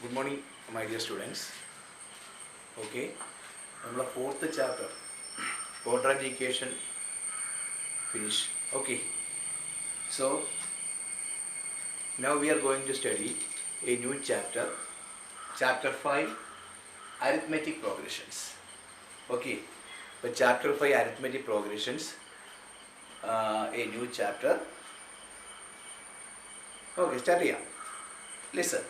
Good morning, my dear students. Okay, our fourth chapter, quadrant equation, finish. Okay, so now we are going to study a new chapter, chapter 5, arithmetic progressions. Okay, but chapter 5, arithmetic progressions, a new chapter. Okay, start here. Listen.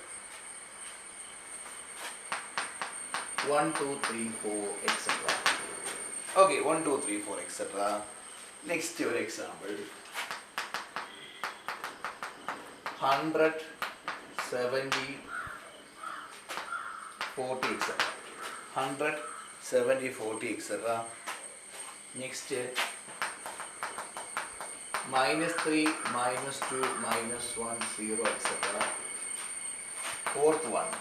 1, 2, 3, 4, etc. Okay, 1, 2, 3, 4, etc. Next your example. 100, 70, 40, etc. 100, 70, 40, etc. Next, minus 3, minus 2, minus 1, 0, etc. Fourth one.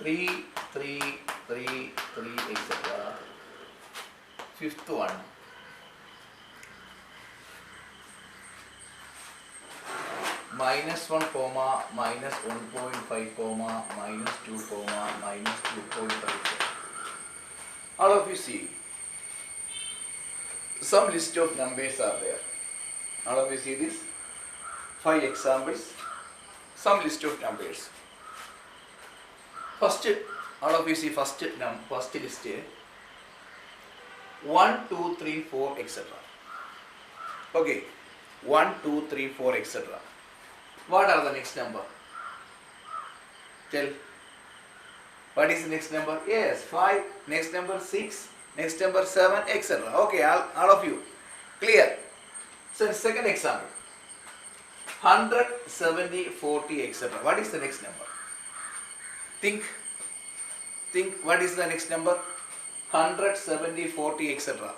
3, 3, 3, 3, etc. Fifth one. Minus 1, comma, minus 1.5, comma, minus 2, comma, minus 2.5. All of you see, some list of numbers are there. All of you see this? 5 examples, some list of numbers. First, all of you see first list, 1, 2, 3, 4, etc. Okay, 1, 2, 3, 4, etc. What are the next number? Tell. What is the next number? Yes, 5, next number 6, next number 7, etc. Okay, all of you. Clear? So, second example. 100, 70, 40, etc. What is the next number? Think, what is the next number? 100, 70, 40, etc.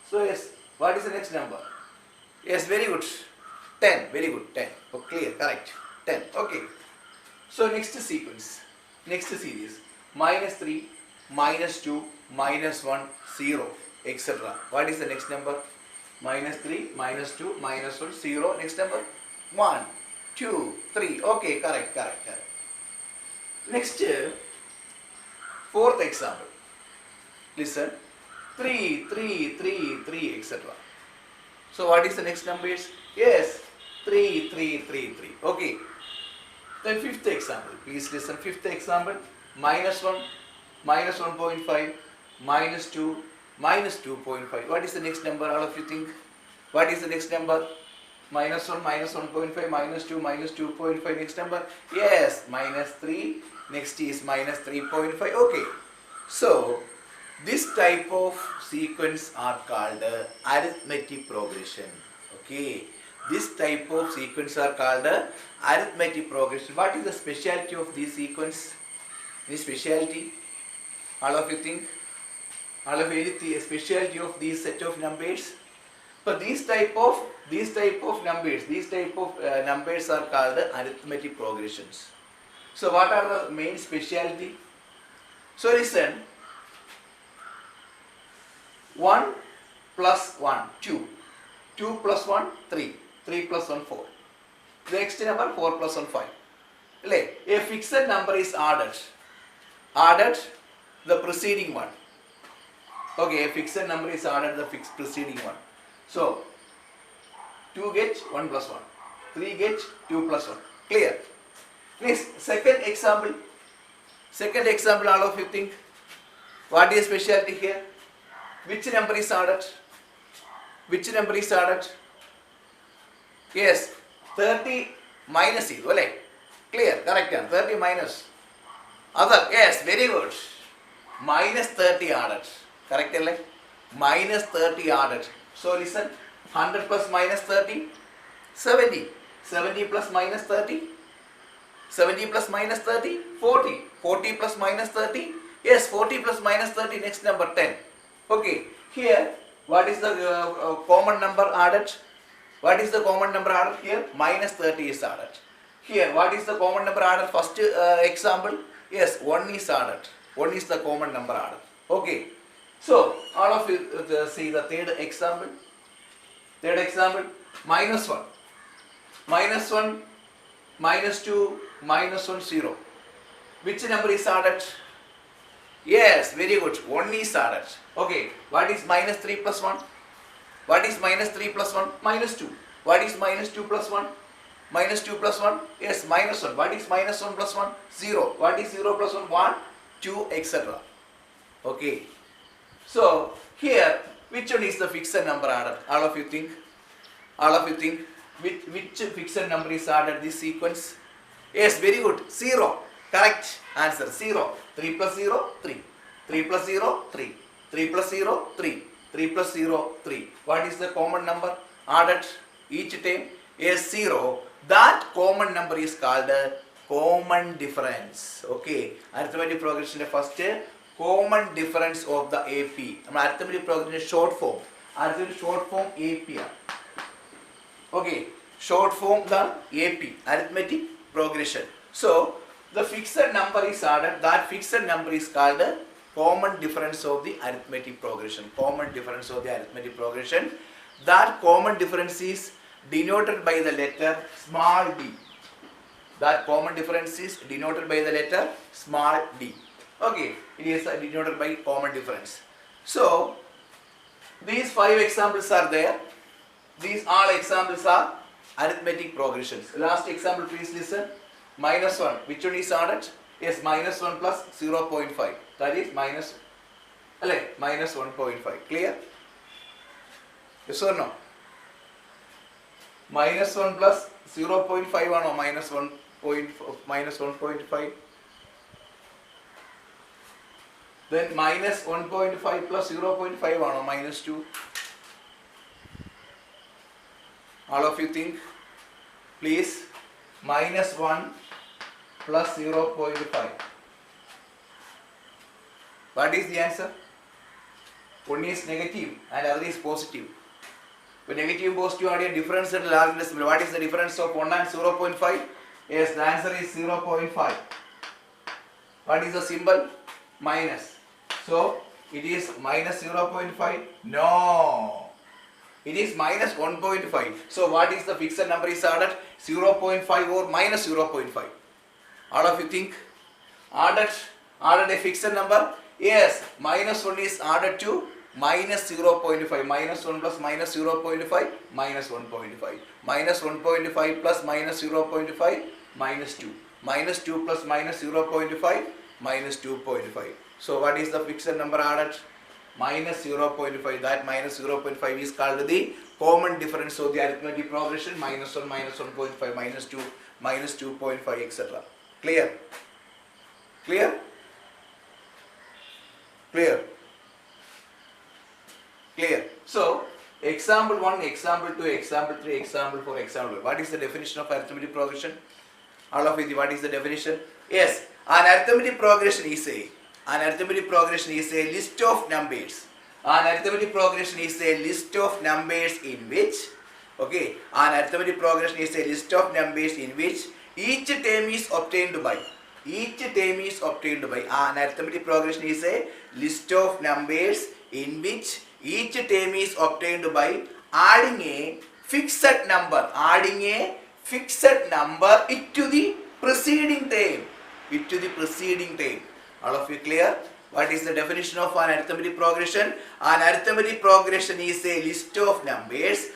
So, yes, what is the next number? Yes, very good. 10, very good, 10. Oh, clear, correct. 10, okay. So, next sequence, next series, minus 3, minus 2, minus 1, 0, etc. What is the next number? Minus 3, minus 2, minus 1, 0. Next number? 1, 2, 3. Okay, correct. Next, fourth example. Listen. 3, 3, 3, 3, etc. So what is the next numbers? Yes, 3, 3, 3, 3. Okay. Then fifth example. Please listen. Fifth example. Minus 1, minus 1.5, minus 2, minus 2.5. What is the next number? All of you think. What is the next number? Minus 1, minus 1.5, minus 2, minus 2.5. Next number? Yes, minus 3. Next is minus 3.5. Okay. So, this type of sequence are called arithmetic progression. Okay. This type of sequence are called arithmetic progression. What is the specialty of this sequence? Any specialty? All of you think? All of you the specialty of these set of numbers? So these type of numbers are called arithmetic progressions. So what are the main specialty? So listen. 1 plus 1, 2. 2 plus 1, 3. 3 plus 1, 4. The next number 4 plus 1, 5. A fixed number is added the preceding one. Okay, a fixed number is added the preceding one. So 2 get 1 plus 1. 3 get 2 plus 1. Clear? Next, second example. Second example, all of you think. What is specialty here? Which number is added? Which number is added? Yes, 30 minus is, clear, correct, 30 minus. Other, yes, very good. Minus 30 added, correct, minus 30 added. So listen, 100 plus minus 30, 70. 70 plus minus 30, 70 plus minus 30, 40. 40 plus minus 30, yes, 40 plus minus 30, next number 10. Okay, here, what is the common number added? What is the common number added here? Minus 30 is added. Here, what is the common number added? First example, yes, 1 is added. 1 is the common number added. Okay, so all of you see the third example. Third example, minus 1. minus 1, minus 2, minus 1, 0. Which number is added? Yes, very good. 1 is added. Okay, what is minus 3 plus 1? What is minus 3 plus 1? Minus 2. What is minus 2 plus 1? Minus 2 plus 1? Yes, minus 1. What is minus 1 plus 1? 0. What is 0 plus 1? 1, 2, etc. Okay. So, here, which one is the fixed number added? All of you think? All of you think? Which fixed number is added this sequence? Yes, very good. 0. Correct answer. 0. 3 plus 0, 3. 3 plus 0, 3. 3 plus 0, 3. 3 plus 0, 3. What is the common number added each time? Yes, 0. That common number is called common difference. Okay. Arithmetic progression first common difference of the AP. Arithmetic progression short form. Arithmetic short form AP. Okay. Short form the AP. Arithmetic progression. So the fixed number is added. That fixed number is called common difference of the arithmetic progression. Common difference of the arithmetic progression. That common difference is denoted by the letter small d. That common difference is denoted by the letter small d. Okay, it is denoted by common difference. So, these 5 examples are there. These all examples are arithmetic progressions. Last example, please listen. Minus 1. Which one is added? Yes, minus 1 plus 0.5. That is minus 1.5. Clear? Yes or no? Minus 1 plus 0.5 or minus 1.5? Then minus 1.5 plus 0.5 or minus 2? All of you think? Please. Minus 1 plus 0.5. What is the answer? One is negative and other is positive. When negative and positive are a difference at large decimal. What is the difference of 1 and 0.5? Yes, the answer is 0.5. What is the symbol? Minus. So, it is minus 0.5? No. It is minus 1.5. So, what is the fixed number is added? 0.5 or minus 0.5? All of you think? Added a fixed number? Yes, minus 1 is added to minus 0.5. Minus 1 plus minus 0.5, minus 1.5. Minus 1.5 plus minus 0.5, minus 2. Minus 2 plus minus 0.5, minus 2.5. So what is the fixed number added? Minus 0.5. That minus 0.5 is called the common difference of the arithmetic progression. Minus 1, minus 1.5, minus 2, minus 2.5, etc. Clear? Clear? Clear? Clear? So, example 1, example 2, example 3, example 4, example. What is the definition of arithmetic progression? All of you, what is the definition? Yes, an arithmetic progression is a list of numbers. An arithmetic progression is a list of numbers in which, okay, an arithmetic progression is a list of numbers in which each term is obtained by. An arithmetic progression is a list of numbers in which each term is obtained by adding a fixed number. Into the preceding term. All of you clear? What is the definition of an arithmetic progression? An arithmetic progression is a list of numbers.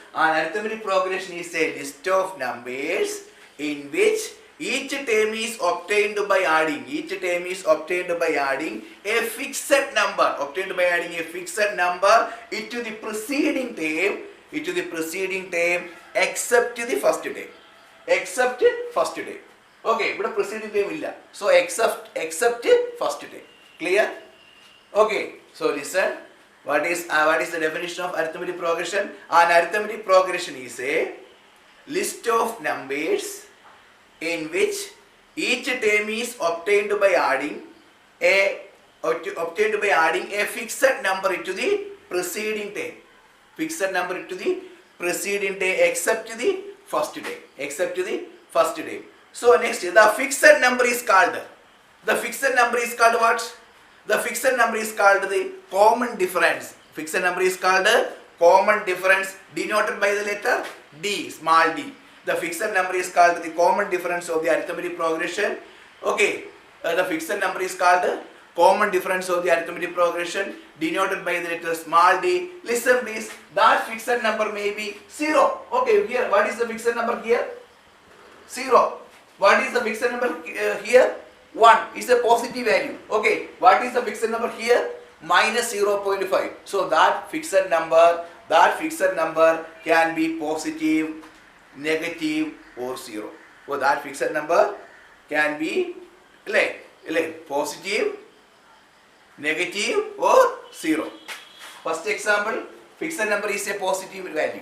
In which each term is obtained by adding. A fixed number. Into the preceding term. Except the first term. Okay, but preceding term illa. So except first term. Clear? Okay. So listen. What is the definition of arithmetic progression? An arithmetic progression is a list of numbers in which each term is obtained by adding a fixed number into the preceding term. Except the first term. So next, the fixed number is called what? The fixed number is called the common difference. Fixed number is called common difference, denoted by the letter D, small d. The fixed number is called the common difference of the arithmetic progression. Okay, the fixed number is called common difference of the arithmetic progression denoted by the letter small d. Listen please, that fixed number may be 0. Okay, here what is the fixed number here? 0. What is the fixed number here? 1 is a positive value. Okay, what is the fixed number here? Minus 0.5. So that fixed number can be positive, negative or 0. So that fixed number can be positive, negative or 0. First example, fixed number is a positive value.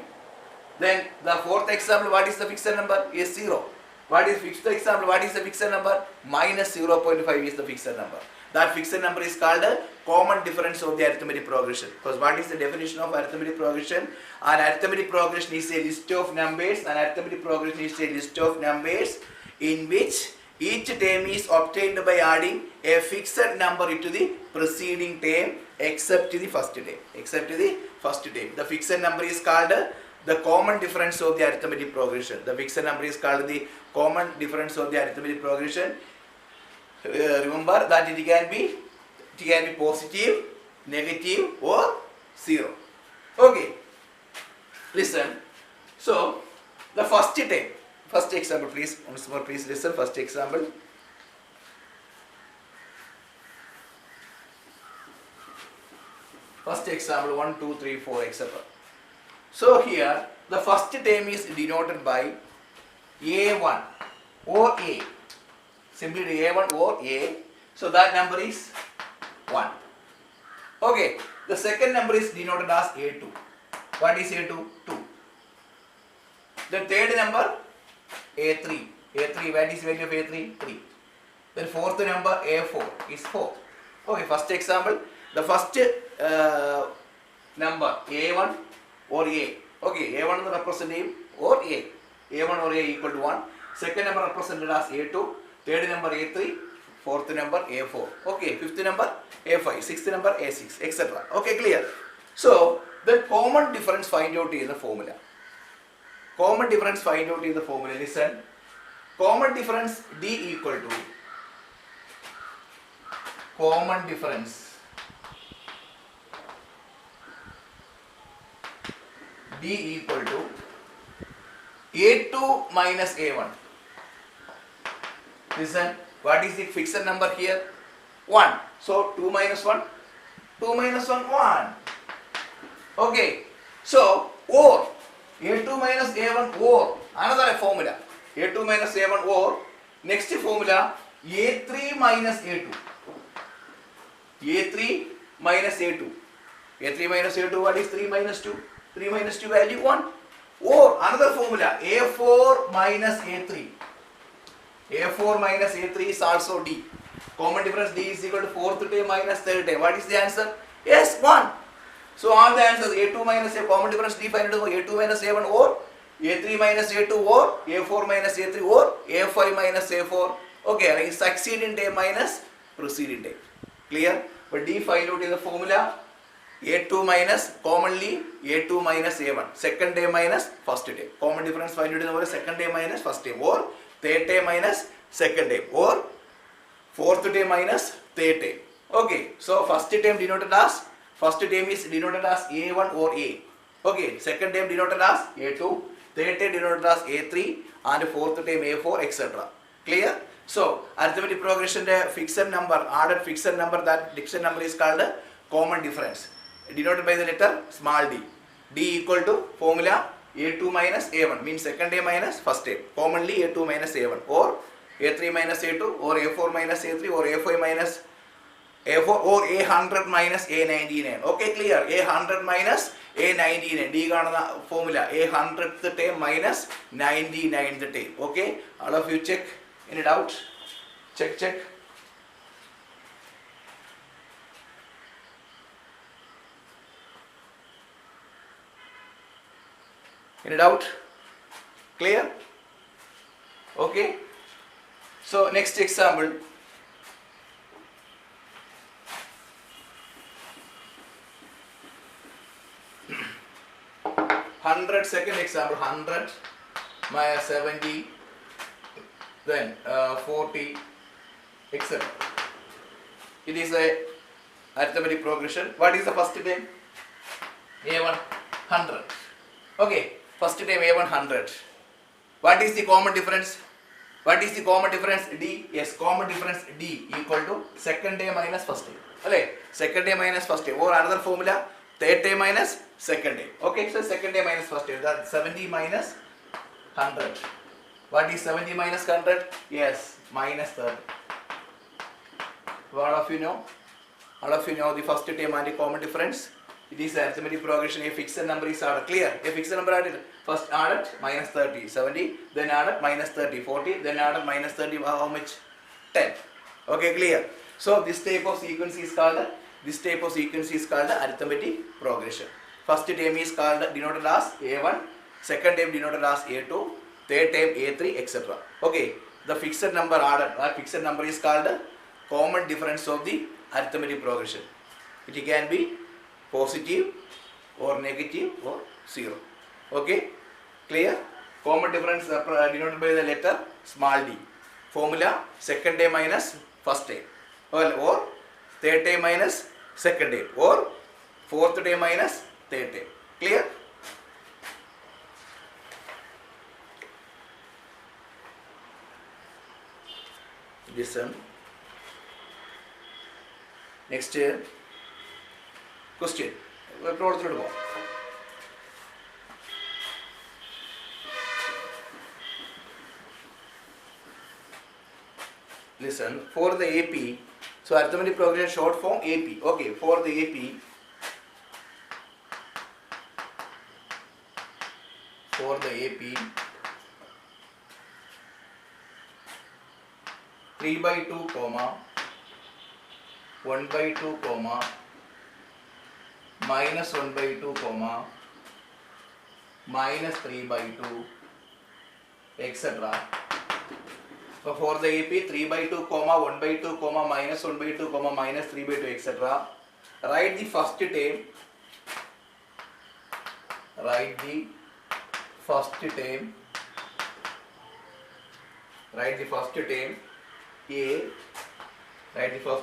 Then the fourth example, what is the fixed number? Is 0. What is fixed example? What is the fixed number? Minus 0.5 is the fixed number. That fixed number is called a common difference of the arithmetic progression. Because what is the definition of arithmetic progression? An arithmetic progression is a list of numbers. An arithmetic progression is a list of numbers in which each term is obtained by adding a fixed number into the preceding term except the first term. The fixed number is called the common difference of the arithmetic progression. The fixed number is called the common difference of the arithmetic progression. Remember that it can be positive, negative or 0. Okay. Listen. So the first example please, once more please listen. First example. First example 1, 2, 3, 4 etc. So here the first term is denoted by A1 or A. Simply A1 or A. So that number is 1. Okay. The second number is denoted as A2. What is A2? 2. The third number A3. A3, what is value of A3? 3. Then fourth number A4 is 4. Okay, first example. The first number A1 or A. Okay, A1 is the representative or A. A1 or A equal to 1. Second number represented as A2. Third number A3. Fourth number A4. Okay, fifth number A5. Sixth number A6, etc. Okay, clear. So the common difference find out in the formula. Common difference find out in the formula. Listen. Common difference D equal to common difference D equal to A2 minus A1. Listen, what is the fixed number here? 1. So 2 minus 1? 2 minus 1, 1. Okay. So, or A2 minus A1 or another formula. A2 minus A1 or next formula A3 minus A2. A3 minus A2. A3 minus A2, what is 3 minus 2? 3 minus 2 value 1. Or another formula A4 minus A3. A4 minus A3 is also D. Common difference D is equal to fourth term minus third term. What is the answer? Yes, 1. So all the answers A2 minus A, common difference D find out A2 minus A1 or A3 minus A2 or A4 minus A3 or A5 minus A4. Okay, like succeeding term minus preceding term. Clear? But D find out in the formula A2 minus commonly A2 minus A1. Second term minus first term. Common difference find out in the formula second term minus first term or third term minus second term or fourth term minus third term. Okay, so first term denoted as is denoted as A1 or A. Okay, second term denoted as A2, third term denoted as A3 and fourth term A4 etc. Clear? So arithmetic progression fixed number, added fixed number, that fixed number is called common difference denoted by the letter small d. D equal to formula A2 minus A1 means second term minus first term. Commonly A2 minus A1 or A3 minus A2 or A4 minus A3 or A5 minus A4 or A100 minus A99. Okay, clear? A100 minus A99. D കാണുന്ന formula A100th term minus 99th term. Okay, all of you check. Any doubt? Check. Any doubt? Clear? Okay. So next example. 100, second example 100. minus 70, then 40, etc. It is a arithmetic progression. What is the first term? A1 100. Okay, first term A1 100. What is the common difference? What is the common difference? D. Yes, common difference D equal to second term minus first term. Okay, second term minus first term, or another formula, third term minus second term. Okay, so second term minus first term. That 70 minus 100. What is 70 minus 100? Yes, minus 30. What of you know? All of you know the first term and the common difference. It is arithmetic progression. A fixed number is added. Clear? A fixed number added. First added minus 30, 70. Then added minus 30, 40. Then added minus 30. How much? 10. Okay, clear. So this type of sequence is called arithmetic progression. First term is called denoted as A1. Second term denoted as A2. Third term A3, etc. Okay. The fixed number added. That fixed number is called common difference of the arithmetic progression. It can be positive or negative or 0. Okay, clear? Common difference denoted by the letter small d. Formula second term minus first term, or third term minus second term, or fourth term minus third term. Clear? Listen. Next question. Listen, for the AP, so arithmetic progression short form AP. Okay, for the AP, 3/2, 1/2, minus 1/2, minus 3/2, etc. So for the AP 3/2, 1/2, minus 1/2, minus 3/2, etc. Write the first term. Write the first term A. Write the first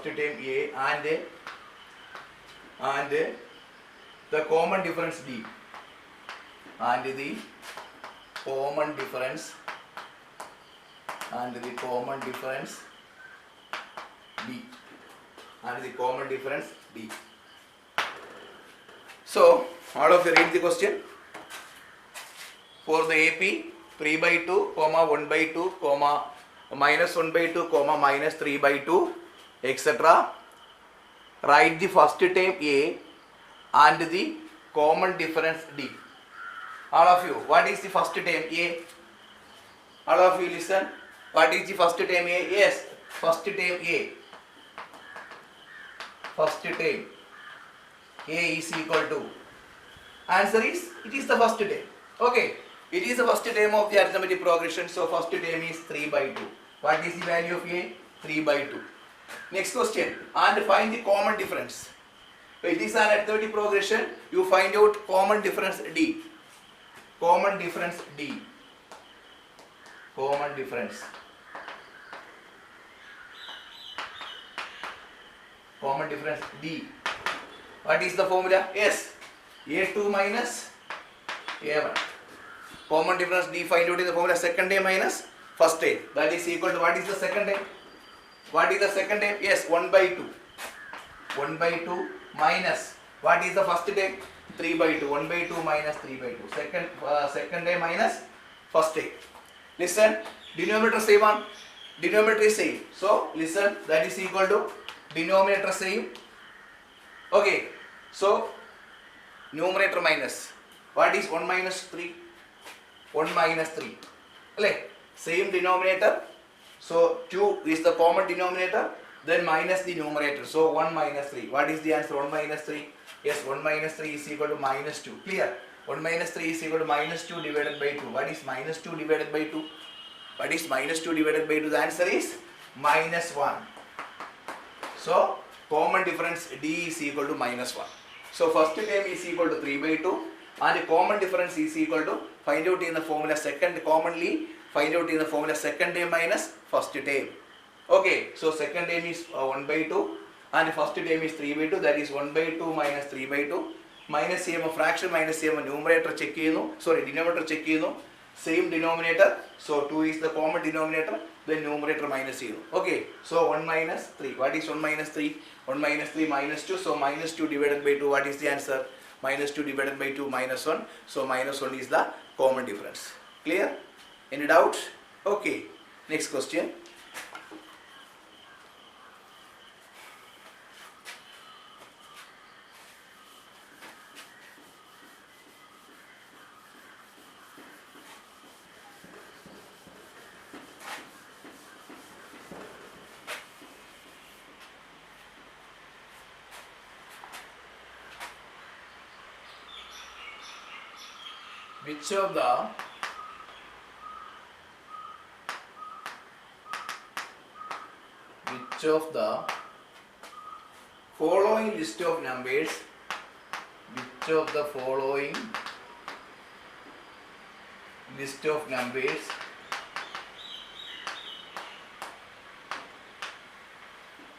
term A and the common difference D. And the common difference D. So all of you read the question. For the AP 3/2, 1/2, minus 1/2, minus 3/2, etc. Write the first term A and the common difference D. All of you, what is the first term A? All of you listen. What is the first term A? Yes, first term A. First term A is equal to. Answer is, it is the first term. Okay, it is the first term of the arithmetic progression. So first term is 3/2. What is the value of A? 3/2. Next question. And find the common difference. So it is an arithmetic progression. You find out common difference D. Common difference D. Common difference. Common difference D. What is the formula? Yes. A2 minus A1. Common difference D find out in the formula second term minus first term. That is equal to, what is the second term? What is the second term? Yes, 1/2. 1/2 minus, what is the first term? 3/2. 1/2 minus 3/2. Second term minus first term. Listen, denominator same one. Denominator is same. So listen, that is equal to denominator same. Okay, so numerator minus. What is 1 minus 3? 1 minus 3. Okay, same denominator. So 2 is the common denominator. Then minus the numerator. So 1 minus 3. What is the answer? 1 minus 3. Yes, 1 minus 3 is equal to minus 2. Clear? 1 minus 3 is equal to minus 2 divided by 2. What is minus 2 divided by 2? What is minus 2 divided by 2? The answer is minus 1. So common difference D is equal to minus 1. So first term is equal to 3/2 and the common difference is equal to find out in the formula commonly find out in the formula second term minus first term. Okay, so second term is 1 by 2 and first term is 3 by 2, that is 1 by 2 minus 3 by 2. Minus ചെയ്യുമ്പോൾ fraction minus ചെയ്യുമ്പോൾ numerator check ചെയ്യുന്നു, denominator check ചെയ്യുന്നു, same denominator, so 2 is the common denominator, then numerator minus ചെയ്യുന്നു. Okay, so 1 minus 3, what is 1 minus 3? 1 minus 3 minus 2, so minus 2 divided by 2, what is the answer? Minus 2 divided by 2 minus 1, so minus 1 is the common difference. Clear? Any doubt? Okay, next question. Which of the following list of numbers, which of the following list of numbers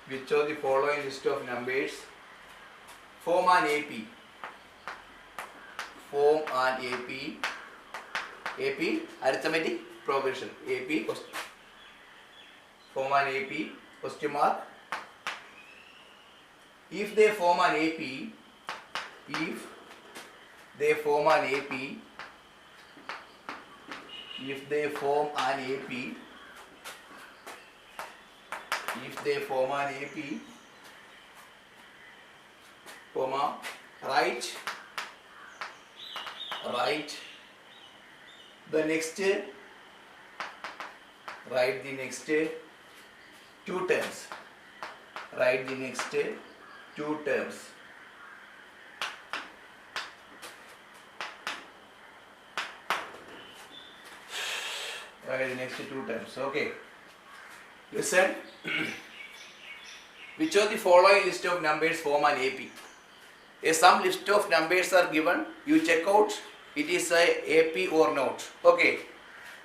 which of the following list of numbers form an AP? Form an AP arithmetic progression. AP form an AP question mark. If they form an AP, if they form an AP, if they form an AP, if they form an AP, comma, write the next two terms. Write the next two terms. Write the next two terms. Okay. Listen. Which of the following list of numbers form an AP? Some list of numbers are given. You check out it is a AP or not. Okay.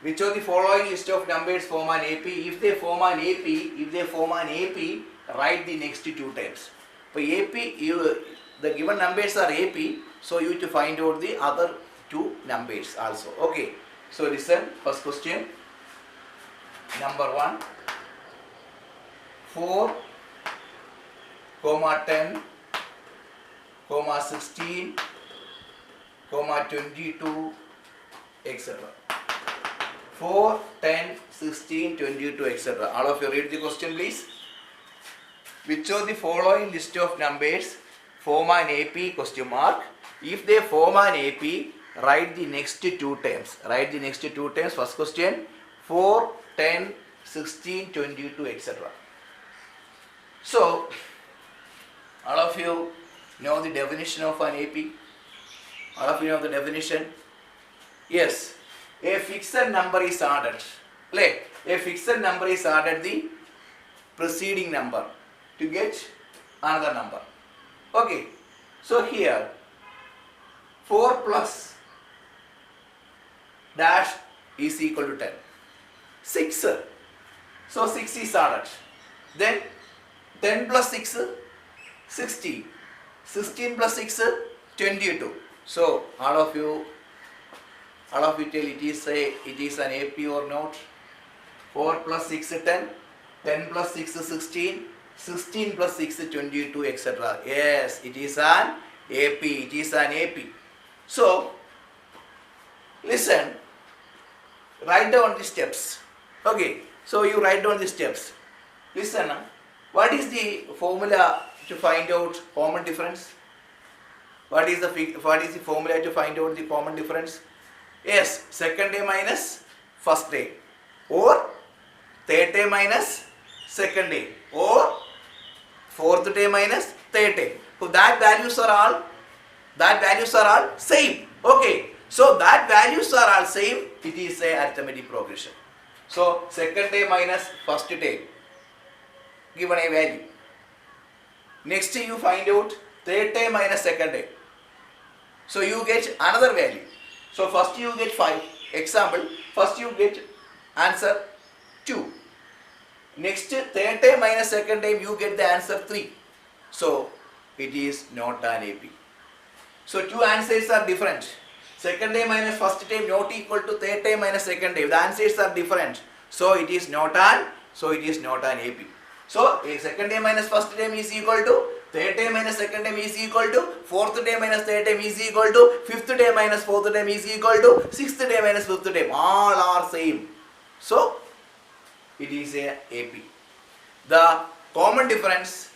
Which of the following list of numbers form an AP? If they form an AP, write the next two terms. For AP, the given numbers are AP, so you have to find out the other two numbers also. Okay. So listen, first question. Number 1, 4, 10, 16, 22, etc. 4, 10, 16, 22, etc. All of you read the question, please. Which of the following list of numbers form an AP? Question mark. If they form an AP, write the next two terms. Write the next two terms. First question. 4, 10, 16, 22, etc. So, all of you know the definition of an AP? All of you know the definition? Yes. A fixed number is added. A fixed number is added the preceding number to get another number. Okay. So here 4 plus dash is equal to 10. 6. So 6 is added. Then 10 plus 6, 16. 16 plus 6, 22. So all of you tell it is an AP or not. 4 plus 6, 10. 10 plus 6, 16. 16 plus 6, 22, etc. Yes, it is an AP. It is an AP. So listen. Write down the steps. Okay. So you write down the steps. Listen. What is the formula to find out common difference? What is the formula to find out the common difference? Yes, second day minus first day, or third day minus second day, or fourth day minus third day. So that values are all same. Okay, so that values are all same. It is a arithmetic progression. So second day minus first day, given a value. Next you find out third day minus second day. So you get another value. So first you get 5. Example, first you get answer 2. Next, third time minus second time you get the answer 3. So it is not an AP. So two answers are different. Second time minus first time not equal to third time minus second time. The answers are different. So it is not an AP. So second time minus first time is equal to third time minus second time is equal to fourth time minus third time is equal to fifth time minus fourth time is equal to sixth time minus fifth time. All are same. So it is a AP. The common difference,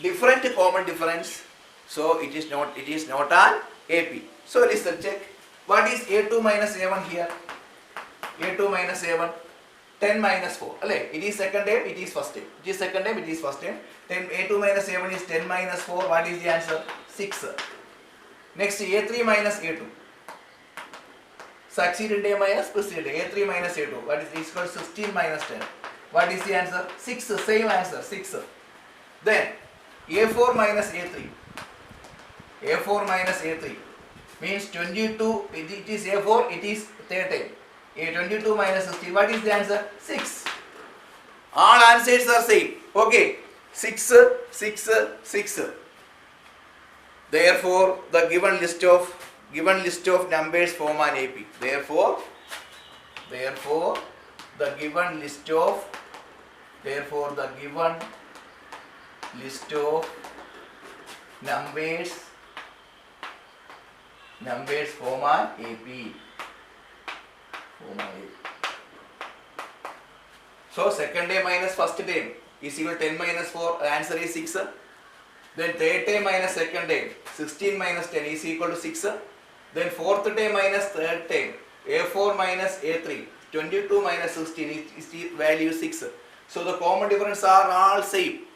different common difference. So it is not an AP. So let's check. What is A2 minus A1 here? A2 minus A1. 10 minus 4. It is second time, it is first time. It is second time, it is first time. 10, A2 minus A1 is 10 minus 4. What is the answer? 6. Next, A3 minus A2. Succeeding day minus preceding day. A3 minus A2. What is equal to 16 minus 10? What is the answer? 6. Same answer. 6. Then, A4 minus A3. A4 minus A3 means 22. It is A4, it is third time. A22 minus 16. What is the answer? 6. All answers are same. Okay. 6, 6, 6. Therefore, the given list of numbers form an AP. Therefore, the given list of numbers form an AP. So second day minus first day is equal to 10 minus 4, answer is 6. Then third day minus second day, 16 minus 10 is equal to 6. Then fourth day minus third day, A4 minus A3, 22 minus 16 is the value 6. So the common difference are all same.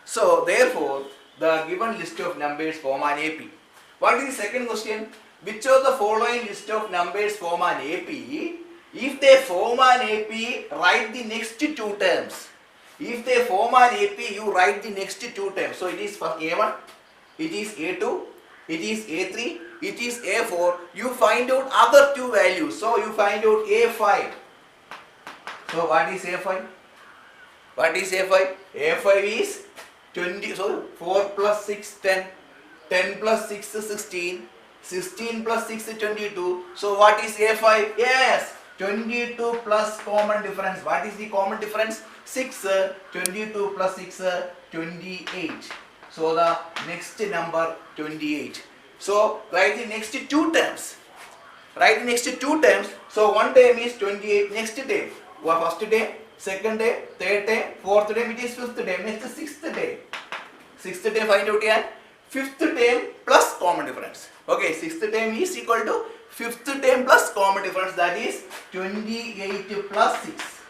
So therefore the given list of numbers form an AP. What is the second question? Which of the following list of numbers form an AP? If they form an AP, write the next two terms. If they form an AP, you write the next two terms. So it is for A1, it is A2, it is A3, it is A4. You find out other two values. So you find out A5. So what is A5? What is A5? A5 is 20. So 4 plus 6, 10. 10 plus 6 is 16. 16 plus 6 is 22. So what is A5? Yes, 22 plus common difference. What is the common difference? 6. 22 plus 6, 28. So the next number 28. So write the next two terms. Write the next two terms. So one term is 28. Next term, first day, second day, third day, fourth day, it is fifth day. Next sixth day. Sixth day find out here. Fifth term plus common difference. Okay, sixth term is equal to fifth term plus common difference, that is 28 plus 6.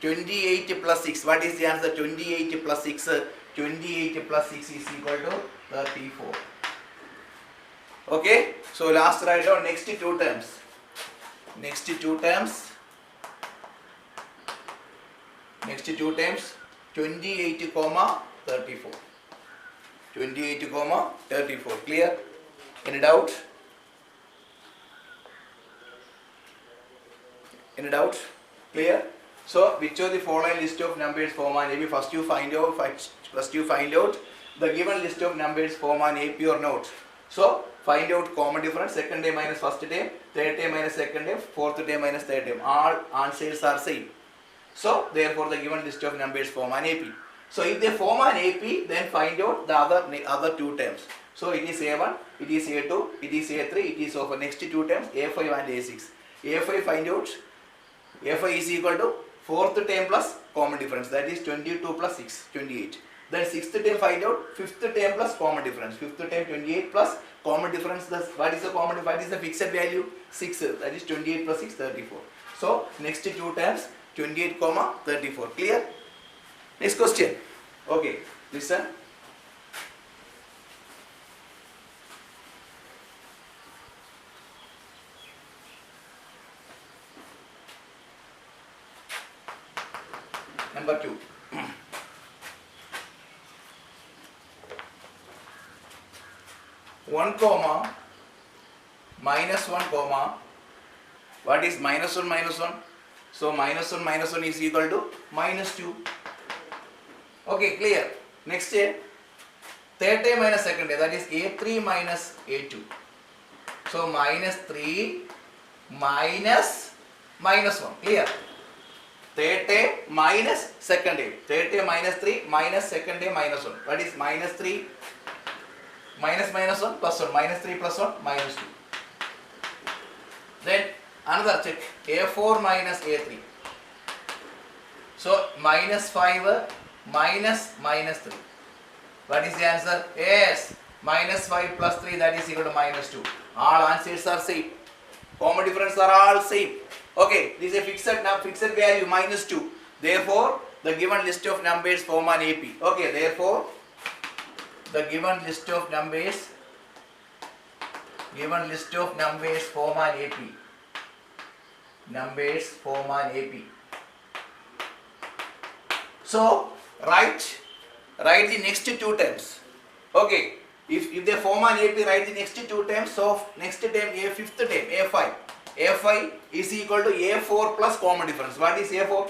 28 plus 6. What is the answer? 28 plus 6. 28 plus 6 is equal to 34. Okay, so last write down next two terms. Next two terms. 28 comma 34. 28 comma 34. Clear? Any doubt? Any doubt? Clear? So which of the following list of numbers form an AP? First you find out the given list of numbers form an AP or not. So find out common difference. Second day minus first day, third day minus second day, fourth day minus third day. All answers are same. So therefore the given list of numbers form an AP. So if they form an AP, then find out the other two terms. So it is A1, it is A2, it is A3, it is of next two terms A5 and A6. A5 find out. A5 is equal to fourth term plus common difference, that is 22 plus 6, 28. Then sixth term find out fifth term plus common difference. Fifth term 28 plus common difference. What is the common? What is the fixed value? 6. That is 28 plus 6, 34. So next two terms 28 comma 34. Clear? Next question. Okay, listen. Number 2. One comma minus 1 comma, what is minus 1 minus 1? So minus 1 minus 1 is equal to minus 2. Okay, clear. Next, third day minus second day, that is a3 minus a2. So minus 3 minus minus 1, clear. Third day minus second day. Third day minus 3 minus second day minus 1. What is minus 3 minus minus 1 plus 1. Minus 3 plus 1 minus 2. Then another check. A4 minus A3. So minus 5 minus minus 3. What is the answer? Yes. Minus 5 plus 3, that is equal to minus 2. All answers are same. Common difference are all same. Okay, this is a fixed value minus 2. Therefore, the given list of numbers form an AP. Okay, therefore, the given list of numbers form an AP. Numbers form an AP. So, write the next two terms. Okay, if they form an AP, write the next two terms. So, next term, fifth term, A5. A5 is equal to A4 plus common difference. What is A4?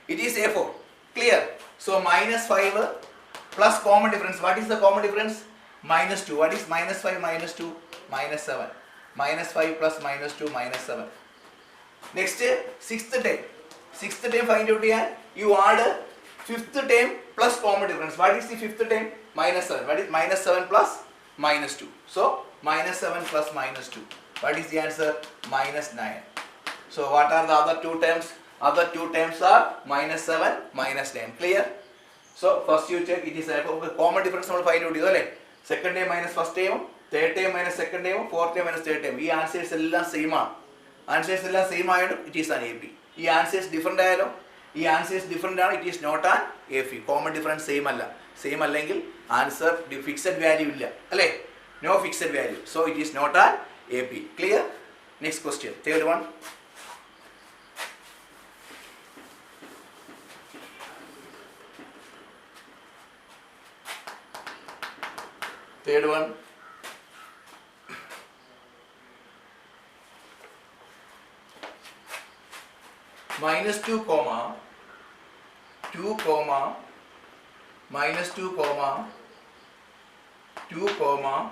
It is A4. Clear? So minus 5 plus common difference. What is the common difference? Minus 2. What is minus 5 minus 2? Minus 7. Minus 5 plus minus 2 minus 7. Next, sixth term. Sixth term find out here. You add fifth term plus common difference. What is the fifth term? Minus 7. What is minus 7 plus minus 2? So minus 7 plus minus 2. What is the answer? Minus 9. So what are the other two terms? Other two terms are minus 7, minus 9. Clear? So first you check, it is a common difference. Find out. Second term minus first term, third term minus second term, fourth term minus third term. These answers are same. Answers are same. It is an AP. These answers different. These answers different. It is not an AP. Common difference same. Same answer fixed value. No fixed value. So it is not an AP. Clear? Next question. Third one. Third one. Minus 2 comma 2 comma minus 2 comma 2 comma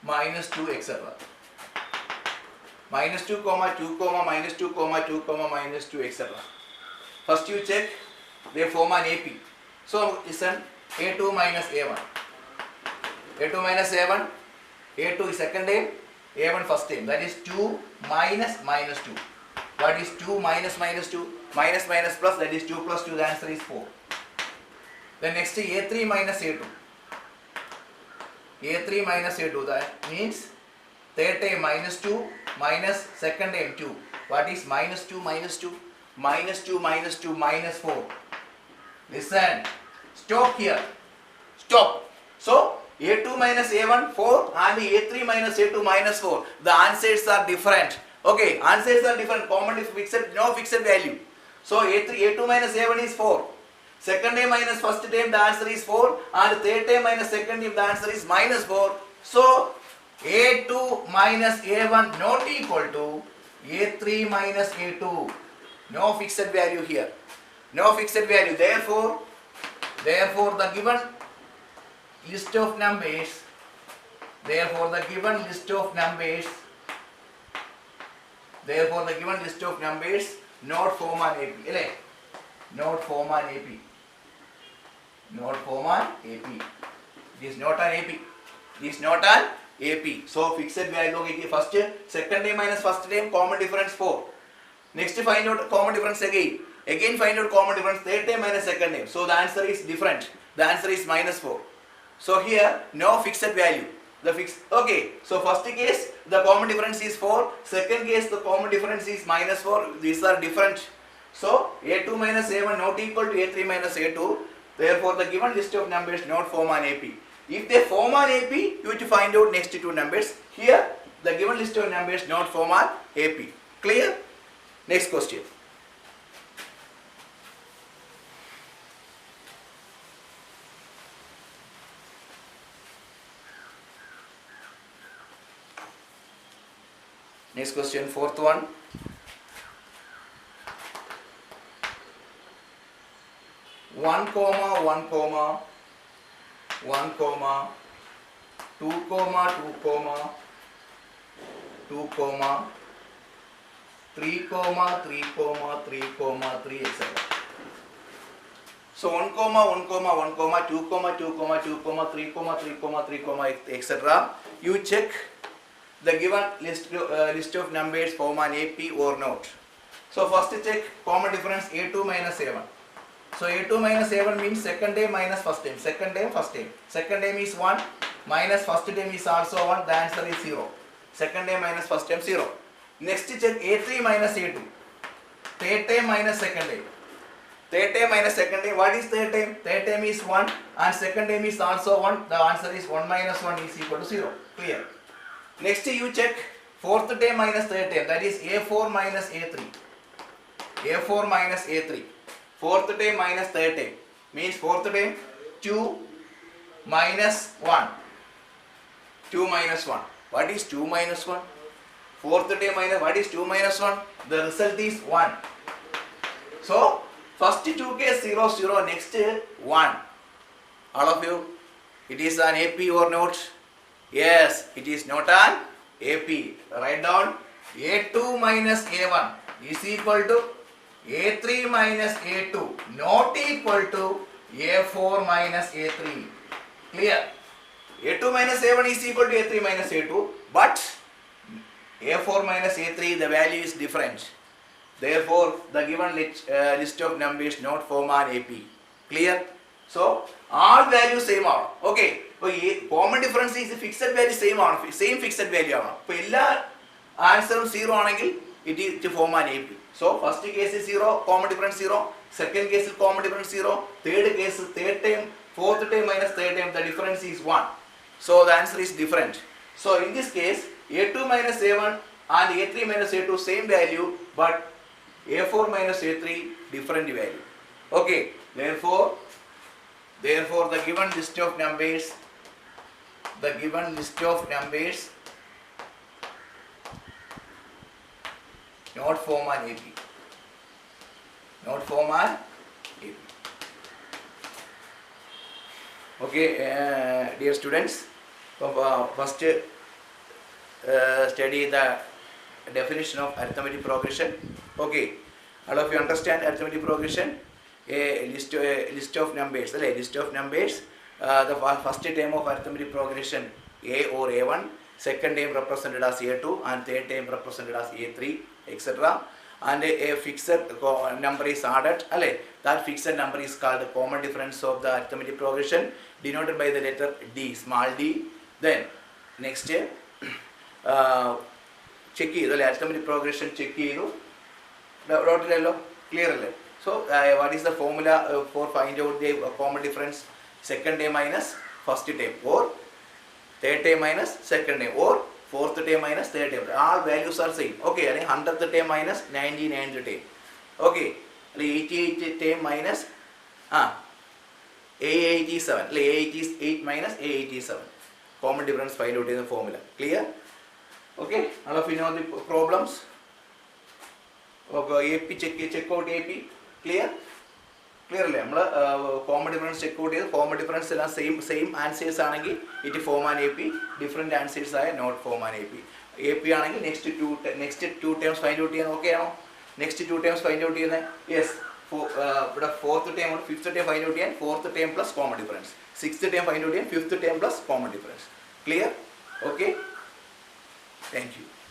minus 2 etc. Minus 2 comma 2 comma minus 2 comma 2 comma minus 2 etc. First you check, they form an AP. So listen, A2 minus A1. A2 minus A1. A2 is second term, A1 first term. That is 2 minus minus 2. What is 2 minus minus 2? Minus minus plus, that is 2 plus 2, the answer is 4. Then next A3 minus A2. A3 minus A2, that means third term minus 2 minus second term 2. What is minus 2 minus 2? Minus 2 minus 2 minus 4. Listen, stop here. Stop. So, A2 minus A1 4 and A3 minus A2 minus 4. The answers are different. Okay, answers are different. Common is fixed, no fixed value. So, A2 minus A1 is 4. Second term minus first term, the answer is 4. And third term minus second term, the answer is minus 4. So, A2 minus A1 not equal to A3 minus A2. No fixed value here. No fixed value. Therefore, the given list of numbers, not form an AP. Not form an AP. Not form an AP. It is not an AP. It is not an AP. So fixed value. Okay, first, second term minus first term, common difference 4. Next find out common difference again. Again find out common difference, third term minus second term. So the answer is different. The answer is minus 4. So here no fixed value. Okay, so first case the common difference is 4. Second case the common difference is minus 4. These are different. So A2 minus A1 not equal to A3 minus A2. Therefore the given list of numbers not form an AP. If they form an AP, you have to find out next two numbers. Here the given list of numbers not form an AP. Clear? Next question. Next question, fourth one. 1 comma 1 comma 1 comma 2 comma 2 comma 2 comma 3 comma 3 comma 3 comma 3 etc. So 1 comma 1 comma 1 comma 2 comma 2 comma 2 comma 3 comma 3 comma 3 comma etc. You check the given list of numbers form an AP or not. So first check common difference A2 minus A1. So A2 minus A1 means second term minus first term. Second term, first term. Second term is 1 minus first term is also 1. The answer is 0. Second term minus first term 0. Next check A3 minus A2. Third term minus second term. Third term minus second term. What is third term? Third term is 1 and second term is also 1. The answer is 1 minus 1 is equal to 0. Clear. Next you check fourth term minus third term. That is A4 minus A3. A4 minus A3. Fourth term minus third term means fourth term 2 minus 1. 2 minus 1. What is 2 minus 1? Fourth term minus, what is 2 minus 1? The result is 1. So first 2 case 0 0, next 1. All of you, it is an AP or not? Yes, it is not an AP. Write down A2 minus A1 is equal to A3 minus A2 not equal to A4 minus A3. Clear? A2 minus A1 is equal to A3 minus A2, but A4 minus A3 the value is different. Therefore, the given list of numbers not form an AP. Clear? So, all values same are. Okay. So, common difference is fixed value same ആണ്. Same fixed value ആണ്. അപ്പോൾ എല്ലാ ആൻസറും 0 ആണെങ്കിൽ it is to form an AP. So, first case is 0, common difference 0. Second case is common difference 0. Third case, third time, fourth time minus third time, the difference is 1. So, the answer is different. So, in this case, A2 minus A1 and A3 minus A2 same value, but A4 minus A3 different value. Okay, therefore the given list of numbers not form an AP. Not form an AP. Okay, dear students, first study the definition of arithmetic progression. Okay, all of you understand arithmetic progression? A list of numbers. List of numbers. The first term of arithmetic progression A or A1, second term represented as A2, and third term represented as A3, etc. And a fixed number is added. That fixed number is called the common difference of the arithmetic progression, denoted by the letter D, small d. Then next check arithmetic progression check clear. So what is the formula for find out the common difference? Second term minus first term, or third term minus second term, or fourth term minus third term. All values are same. Okay, 100th term minus 99th term. Okay, 88th term minus A87. 88 minus A87. Common difference find out in the formula. Clear? Okay, all of you know the problems. Okay, AP check out AP. Clear? Clearly, common difference check out is common difference same answers ആണെങ്കിൽ it form an AP. Different answers ആയ not form an AP. AP ആണെങ്കിൽ next two terms find out ചെയ്യാൻ okay ആണോ? Next two terms find out ചെയ്യുന്നത് yes. ഇവിടെ fourth term or fifth term find out ചെയ്യാൻ fourth term plus common difference. Sixth term find out ചെയ്യാൻ fifth term plus common difference. Clear? Okay. Thank you.